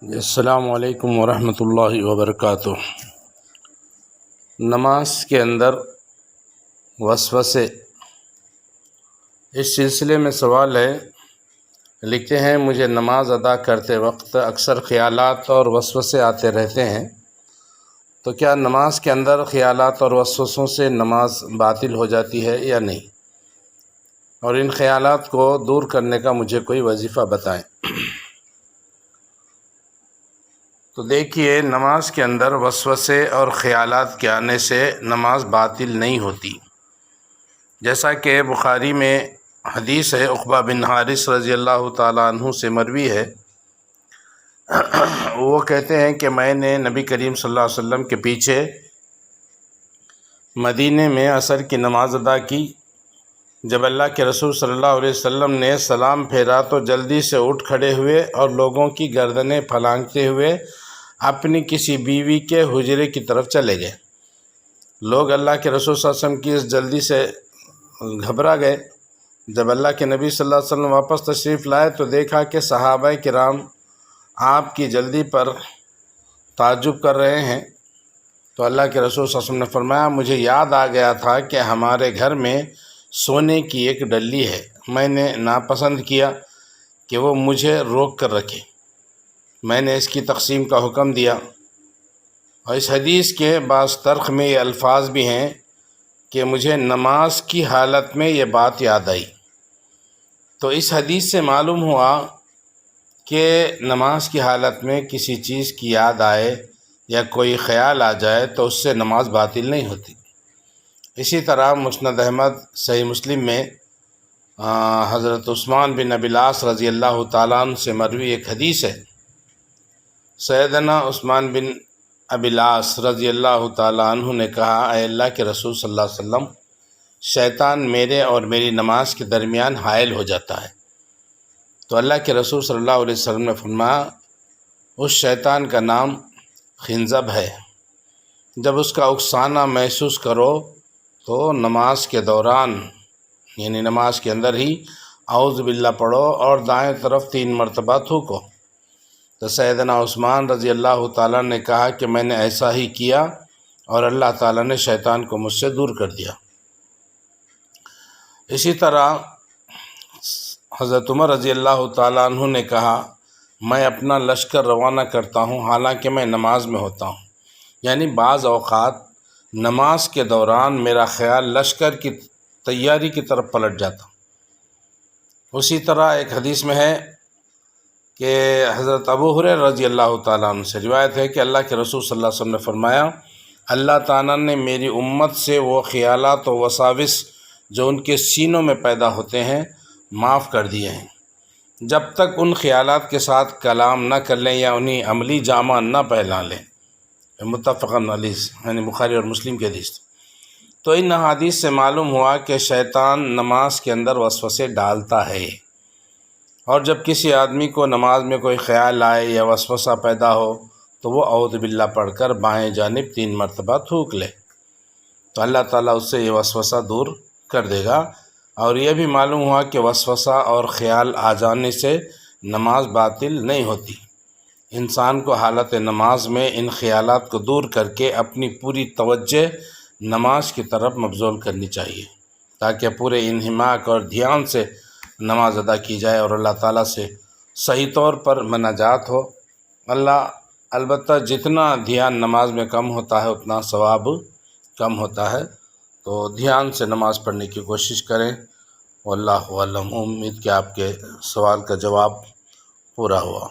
السلام علیکم ورحمۃ اللہ وبرکاتہ۔ نماز کے اندر وسوسے، اس سلسلے میں سوال ہے۔ لکھتے ہیں مجھے نماز ادا کرتے وقت اکثر خیالات اور وسوسے آتے رہتے ہیں، تو کیا نماز کے اندر خیالات اور وسوسوں سے نماز باطل ہو جاتی ہے یا نہیں؟ اور ان خیالات کو دور کرنے کا مجھے کوئی وظیفہ بتائیں۔ تو دیکھیے، نماز کے اندر وسوسے اور خیالات کے آنے سے نماز باطل نہیں ہوتی۔ جیسا کہ بخاری میں حدیث ہے، عقبہ بن حارث رضی اللہ تعالیٰ عنہ سے مروی ہے، وہ کہتے ہیں کہ میں نے نبی کریم صلی اللہ علیہ وسلم کے پیچھے مدینے میں عصر کی نماز ادا کی۔ جب اللہ کے رسول صلی اللہ علیہ وسلم نے سلام پھیرا تو جلدی سے اٹھ کھڑے ہوئے اور لوگوں کی گردنیں پھلانگتے ہوئے اپنی کسی بیوی کے حجرے کی طرف چلے گئے۔ لوگ اللہ کے رسول صلی اللہ علیہ وسلم کی اس جلدی سے گھبرا گئے۔ جب اللہ کے نبی صلی اللہ علیہ وسلم واپس تشریف لائے تو دیکھا کہ صحابہ کرام آپ کی جلدی پر تعجب کر رہے ہیں۔ تو اللہ کے رسول صلی اللہ علیہ وسلم نے فرمایا، مجھے یاد آ گیا تھا کہ ہمارے گھر میں سونے کی ایک ڈلی ہے، میں نے ناپسند کیا کہ وہ مجھے روک کر رکھے، میں نے اس کی تقسیم کا حکم دیا۔ اور اس حدیث کے بعض طرق میں یہ الفاظ بھی ہیں کہ مجھے نماز کی حالت میں یہ بات یاد آئی۔ تو اس حدیث سے معلوم ہوا کہ نماز کی حالت میں کسی چیز کی یاد آئے یا کوئی خیال آ جائے تو اس سے نماز باطل نہیں ہوتی۔ اسی طرح مسند احمد صحیح مسلم میں حضرت عثمان بن ابی العاص رضی اللہ تعالیٰ عنہ سے مروی ایک حدیث ہے۔ سیدنا عثمان بن ابی العاص رضی اللہ تعالیٰ عنہ نے کہا، اے اللہ کے رسول صلی اللہ علیہ وسلم، شیطان میرے اور میری نماز کے درمیان حائل ہو جاتا ہے۔ تو اللہ کے رسول صلی اللہ علیہ وسلم نے فرمایا، اس شیطان کا نام خنزب ہے، جب اس کا اکسانا محسوس کرو تو نماز کے دوران یعنی نماز کے اندر ہی اعوذ باللہ پڑھو اور دائیں طرف 3 مرتبہ تھوکو۔ تو سیدنا عثمان رضی اللہ تعالیٰ نے کہا کہ میں نے ایسا ہی کیا اور اللہ تعالیٰ نے شیطان کو مجھ سے دور کر دیا۔ اسی طرح حضرت عمر رضی اللہ تعالیٰ عنہ نے کہا، میں اپنا لشکر روانہ کرتا ہوں حالانکہ میں نماز میں ہوتا ہوں، یعنی بعض اوقات نماز کے دوران میرا خیال لشکر کی تیاری کی طرف پلٹ جاتا۔ اسی طرح ایک حدیث میں ہے کہ حضرت ابو ہریرہ رضی اللہ تعالیٰ عنہ سے روایت ہے کہ اللہ کے رسول صلی اللہ علیہ وسلم نے فرمایا، اللہ تعالیٰ نے میری امت سے وہ خیالات و وساوس جو ان کے سینوں میں پیدا ہوتے ہیں معاف کر دیے ہیں، جب تک ان خیالات کے ساتھ کلام نہ کر لیں یا انہیں عملی جامہ نہ پہنا لیں۔ متفقن علیہ، یعنی بخاری اور مسلم کی حدیث۔ تو ان احادیث سے معلوم ہوا کہ شیطان نماز کے اندر وسوسے ڈالتا ہے، اور جب کسی آدمی کو نماز میں کوئی خیال آئے یا وسوسہ پیدا ہو تو وہ اعوذ باللہ پڑھ کر بائیں جانب 3 مرتبہ تھوک لے، تو اللہ تعالیٰ اس سے یہ وسوسہ دور کر دے گا۔ اور یہ بھی معلوم ہوا کہ وسوسہ اور خیال آ جانے سے نماز باطل نہیں ہوتی۔ انسان کو حالت نماز میں ان خیالات کو دور کر کے اپنی پوری توجہ نماز کی طرف مبذول کرنی چاہیے، تاکہ پورے انہماک اور دھیان سے نماز ادا کی جائے اور اللہ تعالیٰ سے صحیح طور پر مناجات ہو۔ البتہ جتنا دھیان نماز میں کم ہوتا ہے اتنا ثواب کم ہوتا ہے، تو دھیان سے نماز پڑھنے کی کوشش کریں۔ واللہ اعلم۔ امید کہ آپ کے سوال کا جواب پورا ہوا۔